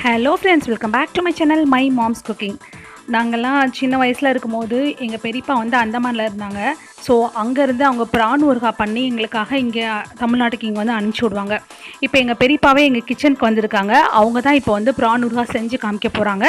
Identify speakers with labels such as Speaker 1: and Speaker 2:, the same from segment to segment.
Speaker 1: Hello friends, welcome back to my channel my mom's cooking. நாங்கள்லாம் சின்ன வயசில் இருக்கும்போது எங்கள் பெரியப்பா வந்து அந்தமானில் இருந்தாங்க. ஸோ அங்கேருந்து அவங்க பிரான் ஊறுகாய் பண்ணி எங்களுக்காக இங்கே தமிழ்நாட்டுக்கு இங்கே வந்து அனுப்பிச்சி விடுவாங்க. இப்போ எங்கள் பெரியப்பாவே எங்கள் கிச்சனுக்கு வந்திருக்காங்க. அவங்க தான் இப்போ வந்து பிரான் ஊறுகாய் செஞ்சு காமிக்க போகிறாங்க.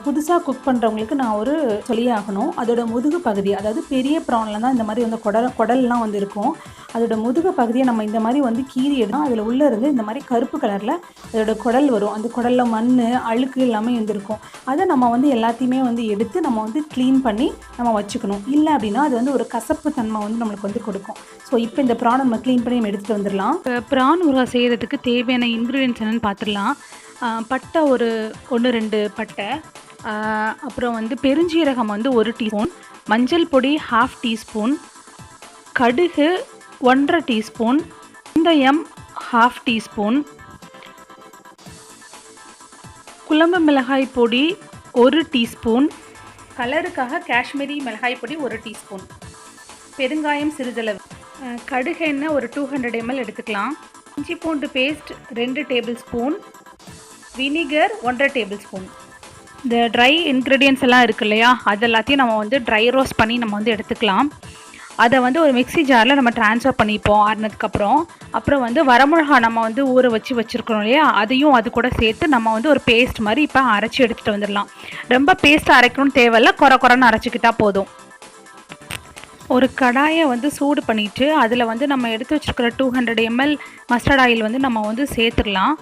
Speaker 1: புதுசாக குக் பண்ணுறவங்களுக்கு நான் ஒரு சொல்லியே ஆகணும். அதோட முதுகு பகுதி, அதாவது பெரிய ப்ரானில் தான் இந்த மாதிரி வந்து குடல்லாம் வந்து இருக்கும். அதோட முதுகு பகுதியை நம்ம இந்த மாதிரி வந்து கீறி எடுத்தோம். அதில் உள்ளே இருந்து இந்த மாதிரி கருப்பு கலரில் அதோட குடல் வரும். அந்த குடலில் மண் அழுக்கு எல்லாமே வந்துருக்கும். அதை நம்ம வந்து எல்லாத்தையுமே வந்து எடுத்து நம்ம வந்து க்ளீன் பண்ணி நம்ம வச்சுக்கணும். இல்லை அப்படின்னா அது வந்து ஒரு கசப்பு தன்மை வந்து நம்மளுக்கு வந்து கொடுக்கும். ஸோ இப்போ இந்த ப்ரானை நம்ம க்ளீன் பண்ணி நம்ம எடுத்துகிட்டு வந்துடலாம். ப்ரான் ஊறுகாய் செய்கிறதுக்கு தேவையான இன்க்ரீடியன்ஸ் என்னென்னு பார்த்துடலாம். பட்டை ஒரு 1-2 பட்டை, அப்புறம் வந்து பெருஞ்சீரகம் வந்து 1 டீஸ்பூன், மஞ்சள் பொடி 1/2 டீஸ்பூன், கடுகு 1/2 டீஸ்பூன், வெந்தயம் 1/2 டீஸ்பூன், குழம்பு மிளகாய் பொடி 1 டீஸ்பூன், கலருக்காக காஷ்மீரி மிளகாய் பொடி 1 டீஸ்பூன், பெருங்காயம் சிறிதளவு, கடுகு எண்ணெய் ஒரு 200 ml எடுத்துக்கலாம், இஞ்சி பூண்டு paste 2 tablespoon, vinegar 1/2 tablespoon. இந்த ட்ரை இன்க்ரீடியன்ஸ் எல்லாம் இருக்குது இல்லையா, அது எல்லாத்தையும் நம்ம வந்து ட்ரை ரோஸ்ட் பண்ணி நம்ம வந்து எடுத்துக்கலாம். அதை வந்து ஒரு மிக்ஸி ஜாரில் நம்ம ட்ரான்ஸ்ஃபர் பண்ணிப்போம் ஆறுனதுக்கப்புறம். அப்புறம் வந்து வரமிளகா நம்ம வந்து ஊற வச்சுருக்கோம் இல்லையா, அதையும் அது கூட சேர்த்து நம்ம வந்து ஒரு பேஸ்ட் மாதிரி இப்போ அரைச்சி எடுத்துகிட்டு வந்துடலாம். ரொம்ப பேஸ்ட் அரைக்கணும்னு தேவையில்லை, குறைன்னு அரைச்சிக்கிட்டால் போதும். ஒரு கடாயை வந்து சூடு பண்ணிவிட்டு அதில் வந்து நம்ம எடுத்து வச்சுருக்கிற 200 ml மஸ்டர்ட் ஆயில் வந்து நம்ம வந்து சேர்த்துடலாம்.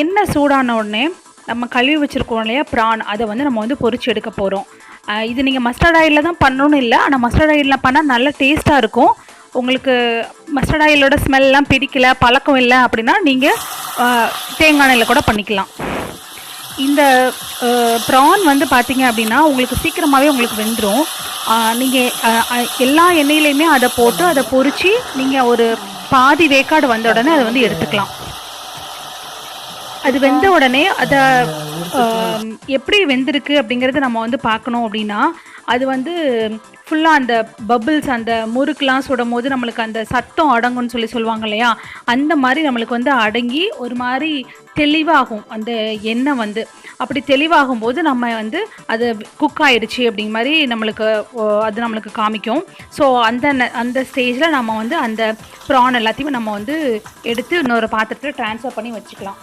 Speaker 1: எண்ணெய் சூடான உடனே நம்ம கழுவி வச்சுருக்கோம் இல்லையா ப்ரான், அதை வந்து நம்ம வந்து பொரிச்சு எடுக்க போகிறோம். இது நீங்கள் மஸ்டர்ட் ஆயிலில் தான் பண்ணணும்னு இல்லை, ஆனால் மஸ்டர்ட் ஆயிலில் பண்ணால் நல்ல டேஸ்ட்டாக இருக்கும். உங்களுக்கு மஸ்டர்ட் ஆயிலோட ஸ்மெல்லாம் பிடிக்கல, பழக்கம் இல்லை அப்படின்னா நீங்கள் தேங்காய் எண்ணெயில் கூட பண்ணிக்கலாம். இந்த ப்ரான் வந்து பார்த்தீங்க அப்படின்னா உங்களுக்கு சீக்கிரமாகவே உங்களுக்கு வெந்துடும். நீங்கள் எல்லா எண்ணெயிலையுமே அதை போட்டு அதை பொரித்து நீங்கள் ஒரு பாதி வேக்காடு வந்த உடனே அதை வந்து எடுத்துக்கலாம். அது வெந்த உடனே அதை எப்படி வெந்திருக்கு அப்படிங்கிறத நம்ம வந்து பார்க்கணும். அப்படின்னா அது வந்து ஃபுல்லாக அந்த பபிள்ஸ், அந்த முறுக்கெலாம் சுடும் போது நம்மளுக்கு அந்த சத்தம் அடங்கும்னு சொல்லுவாங்க இல்லையா, அந்த மாதிரி நம்மளுக்கு வந்து அடங்கி ஒரு மாதிரி தெளிவாகும் அந்த எண்ணெய் வந்து. அப்படி தெளிவாகும் போது நம்ம வந்து அது குக் ஆயிடுச்சு அப்படிங்கிற மாதிரி நம்மளுக்கு காமிக்கும். ஸோ அந்த ஸ்டேஜில் நம்ம வந்து அந்த ப்ரான் எல்லாத்தையுமே நம்ம வந்து எடுத்து இன்னொரு பாத்திரத்தில் ட்ரான்ஸ்ஃபர் பண்ணி வச்சுக்கலாம்.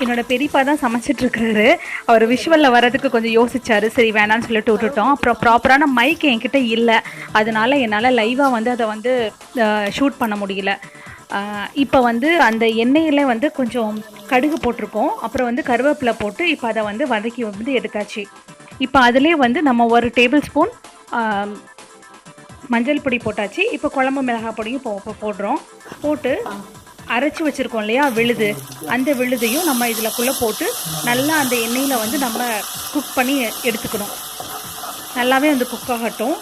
Speaker 1: என்னோட பெரியப்பா தான் சமைச்சிட்ருக்காரு. அவர் விஷுவலில் வர்றதுக்கு கொஞ்சம் யோசிச்சார், சரி வேணான்னு சொல்லிட்டு விட்டுட்டோம். அப்புறம் ப்ராப்பரான மைக் என்கிட்ட இல்லை, அதனால என்னால் லைவாக வந்து அதை வந்து ஷூட் பண்ண முடியல. இப்போ வந்து அந்த எண்ணெயில் வந்து கொஞ்சம் கடுகு போட்டிருக்கோம், அப்புறம் வந்து கருவேப்பிலை போட்டு இப்போ அதை வந்து வதக்கி வந்து எடுத்தாச்சு. இப்போ அதிலே வந்து நம்ம 1 டேபிள் ஸ்பூன் மஞ்சள் பொடி போட்டாச்சு. இப்போ குழம்பு மிளகாய் பொடியும் போடுறோம். போட்டு அரைச்சி வச்சுருக்கோம் இல்லையா விழுது, அந்த விழுதையும் நம்ம இதில்குள்ளே போட்டு நல்லா அந்த எண்ணெயில் வந்து நம்ம குக் பண்ணி எடுத்துக்கணும். நல்லாவே வந்து குக் ஆகட்டும்.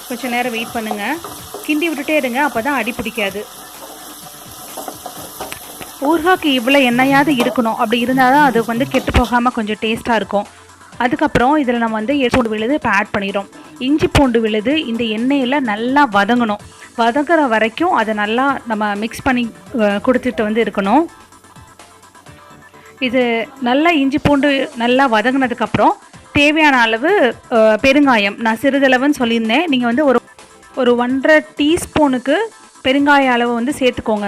Speaker 1: கொஞ்சம் நேரம் வெயிட் பண்ணுங்கள், கிண்டி விட்டுட்டே இருங்க, அப்போ தான் அடி பிடிக்காது. ஊறுகாய்க்கு இவ்வளோ எண்ணெயாவது இருக்கணும், அப்படி இருந்தால் தான் அது வந்து கெட்டு போகாமல் கொஞ்சம் டேஸ்ட்டாக இருக்கும். அதுக்கப்புறம் இதில் நம்ம வந்து பூண்டு விழுது இப்போ ஆட் பண்ணிடுறோம். இஞ்சி பூண்டு விழுது இந்த எண்ணெயில் நல்லா வதங்கணும். வதங்குற வரைக்கும் அதை நல்லா நம்ம மிக்ஸ் பண்ணி கொடுத்துட்டு வந்து இருக்கணும். இது நல்லா இஞ்சி பூண்டு நல்லா வதங்கினதுக்கப்புறம் தேவையான அளவு பெருங்காயம், நான் சிறிதளவுன்னு சொல்லியிருந்தேன், நீங்கள் வந்து ஒரு 1/2 டீஸ்பூனுக்கு பெருங்காய அளவு வந்து சேர்த்துக்கோங்க.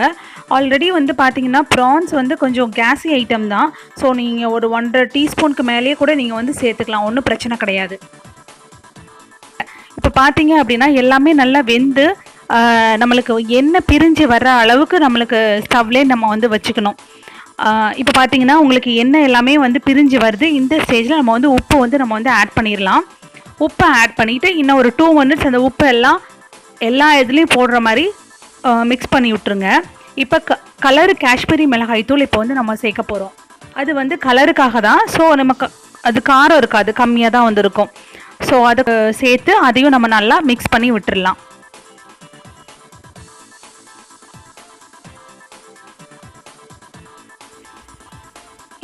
Speaker 1: ஆல்ரெடி வந்து பார்த்தீங்கன்னா ப்ரான்ஸ் வந்து கொஞ்சம் கேஸி ஐட்டம் தான். ஸோ நீங்கள் ஒரு 1/2 டீஸ்பூனுக்கு மேலேயே கூட நீங்கள் வந்து சேர்த்துக்கலாம், ஒன்றும் பிரச்சனை கிடையாது. இப்போ பார்த்தீங்க அப்படின்னா எல்லாமே நல்லா வெந்து நம்மளுக்கு எண்ணெய் பிரிஞ்சு வர்ற அளவுக்கு நம்மளுக்கு ஸ்டவ்லேயே நம்ம வந்து வச்சுக்கணும். இப்போ பார்த்தீங்கன்னா உங்களுக்கு எண்ணெய் எல்லாமே வந்து பிரிஞ்சு வருது. இந்த ஸ்டேஜில் நம்ம வந்து உப்பு வந்து நம்ம வந்து ஆட் பண்ணிடலாம். உப்பை ஆட் பண்ணிவிட்டு இன்னும் ஒரு 2 minutes அந்த உப்பு எல்லா இதுலேயும் போடுற மாதிரி மிக்ஸ் பண்ணி விட்டுருங்க. இப்போ கலரு காஷ்மீரி மிளகாய் தூள் இப்போ வந்து நம்ம சேர்க்க போகிறோம். அது வந்து கலருக்காக தான். ஸோ நமக்கு அது காரம் இருக்காது, கம்மியாக தான் வந்து இருக்கும். ஸோ அதை சேர்த்து அதையும் நம்ம நல்லா மிக்ஸ் பண்ணி விட்டுடலாம்.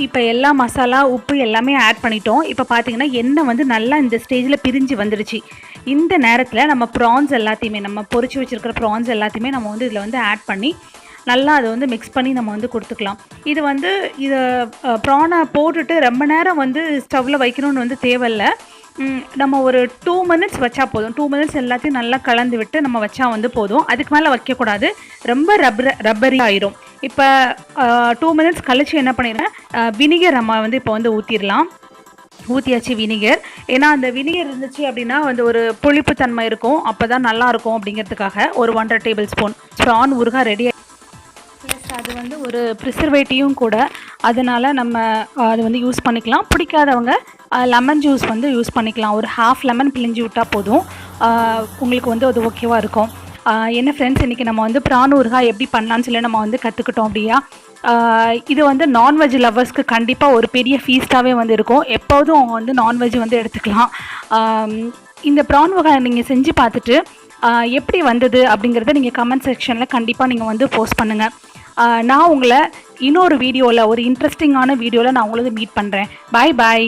Speaker 1: இப்போ எல்லா மசாலா உப்பு எல்லாமே ஆட் பண்ணிட்டோம். இப்போ பார்த்தீங்கன்னா எண்ணெய் வந்து நல்லா இந்த ஸ்டேஜில் பிரிஞ்சு வந்துடுச்சு. இந்த நேரத்தில் நம்ம ப்ரான்ஸ் எல்லாத்தையுமே, நம்ம பொரிச்சு வச்சுருக்கிற ப்ரான்ஸ் எல்லாத்தையுமே நம்ம வந்து இதில் வந்து ஆட் பண்ணி நல்லா அதை வந்து மிக்ஸ் பண்ணி நம்ம வந்து கொடுத்துக்கலாம். இது வந்து இதை ப்ரானை போட்டுட்டு ரொம்ப நேரம் வந்து ஸ்டவ்வில் வைக்கணும்னு வந்து தேவையில்லை. நம்ம ஒரு 2 மினிட்ஸ் வச்சா போதும். 2 மினிட்ஸ் எல்லாத்தையும் நல்லா கலந்து விட்டு நம்ம வச்சா வந்து போதும். அதுக்கு மேலே வைக்கக்கூடாது, ரொம்ப ரப்பரி ஆயிரும். இப்போ 2 மினிட்ஸ் கழிச்சு என்ன பண்ணிடுறேன், வினிகர் நம்ம வந்து இப்போ வந்து ஊற்றியாச்சு வினிகர். ஏன்னா அந்த வினிகர் இருந்துச்சு அப்படின்னா வந்து ஒரு புளிப்புத்தன்மை இருக்கும், அப்போ தான் நல்லாயிருக்கும் அப்படிங்கிறதுக்காக ஒரு 1.5 டேபிள் ஸ்பூன் ப்ரான் ஊறுகாய் ரெடி. ப்ளஸ் அது வந்து ஒரு ப்ரிசர்வேட்டிவும் கூட, அதனால் நம்ம அது வந்து யூஸ் பண்ணிக்கலாம். பிடிக்காதவங்க லெமன் ஜூஸ் வந்து யூஸ் பண்ணிக்கலாம். ஒரு ½ லெமன் பிழிஞ்சு விட்டால் போதும், உங்களுக்கு வந்து அது ஓகேவாக இருக்கும். என்ன ஃப்ரெண்ட்ஸ், இன்றைக்கி நம்ம வந்து ப்ரான் ஊறுகாய் எப்படி பண்ணலான்னு சொல்லி நம்ம வந்து கற்றுக்கிட்டோம் அப்படியா. இது வந்து நான்வெஜ் லவ்வர்ஸ்க்கு கண்டிப்பாக ஒரு பெரிய ஃபீஸ்ட்டாகவே வந்து இருக்கும். எப்போதும் அவங்க வந்து நான்வெஜ் வந்து எடுத்துக்கலாம். இந்த ப்ரான் ஊறுகாய் நீங்கள் செஞ்சு பார்த்துட்டு எப்படி வந்தது அப்படிங்கிறத நீங்கள் கமெண்ட் செக்ஷனில் கண்டிப்பாக நீங்கள் வந்து போஸ்ட் பண்ணுங்கள். நான் உங்களை இன்னொரு வீடியோவில், ஒரு இன்ட்ரெஸ்டிங்கான வீடியோவில் நான் உங்களை மீட் பண்ணுறேன். பாய் பாய்.